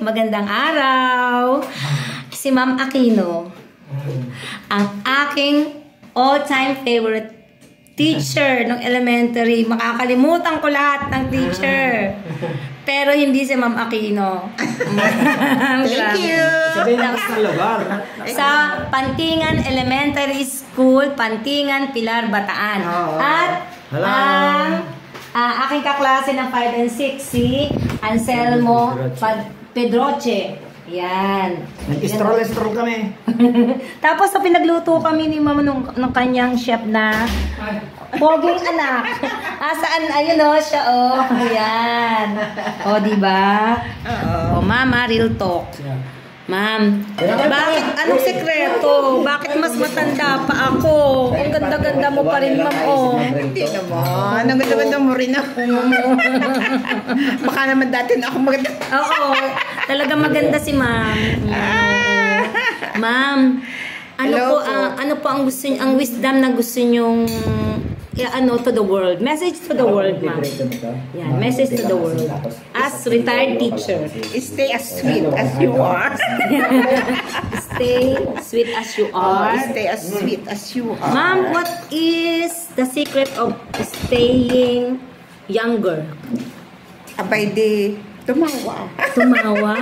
Magandang araw! Si Ma'am Aquino, ang aking all-time favorite teacher ng elementary. Makakalimutan ko lahat ng teacher. Pero hindi si Ma'am Aquino. Thank you! Sa Pantingan Elementary School, Pantingan, Pilar, Bataan. At ang aking kaklase ng 5 and 6, si Anselmo Pedroche. Yan. Nag-stroll kami. Tapos sa pinagluto kami ni Mama ng kanyang chef na poging anak. Saan? Ayun o, siya o. Ayan. O, diba? O, Mama, real talk. Ma'am, bakit? Anong sekreto? Bakit mas matanda pa ako? Ang ganda-ganda mo pa rin, Ma'am, o. Hindi naman. Ang ganda-ganda mo rin ako. Baka naman dati na ako maganda. Oo. Talaga maganda si Ma'am. Ma'am, ano po ang gusto niyo, ang wisdom na gusto niyong to the world? Message to the world, Ma'am. Yan, message to the world. As retired teacher. Stay as sweet as you are. Stay sweet as you are. Stay as sweet as you are. Ma'am, what is the secret of staying younger? Abay di, tumawa. Tumawa.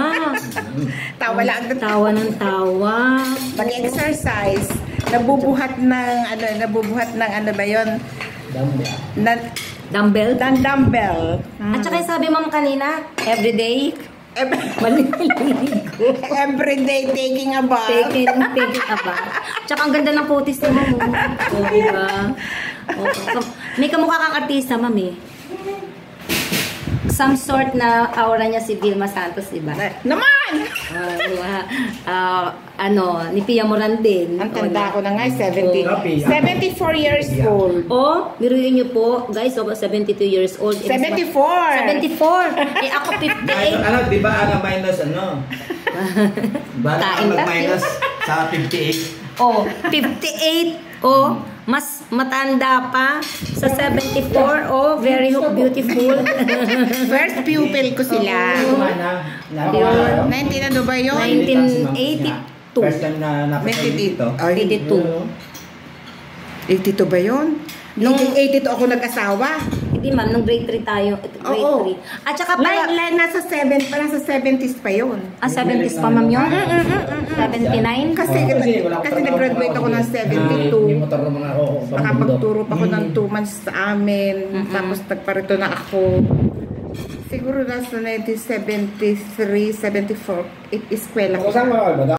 Tawa lang. Tawa ng tawa. Mag-exercise. Nabubuhat ng ano ba yun? Dumbbell? Dumbbell. At saka sabi Ma'am kanina, everyday, maliligo. Everyday taking a bath. Taking a bath. Tsaka ang ganda ng putis ni Ma'am. O, diba? May kamukha kang artista, Ma'am eh. Some sort na aura niya si Vilma Santos, diba? Naman! Ni Pia Morandin. Ang tanda ko na nga, 74 years old. Oh, biruin niyo po, guys, 72 years old. 74! 74! Eh, ako 58. Di ba minus Kain ka? Minus sa 58. Oh, 58. Oh, mas matanda pa sa 74. Oh, very beautiful. First pupil ko sila. 19 ano ba yun? 1982. First time na napasalit dito. 82. 82 ba yun? Nung 82 ako nag-asawa. Hindi ma'am, nung grade 3 tayo. Grade 3. At saka pala, nasa 70s pa yun. 70s pa ma'am yun? 79? Kasi nag-graduate ako ng 72. Nakapagturo pa ako ng 2 months sa amin. Tapos nagparito na ako. Siguro nasa 1973, 74. Eskwela ko.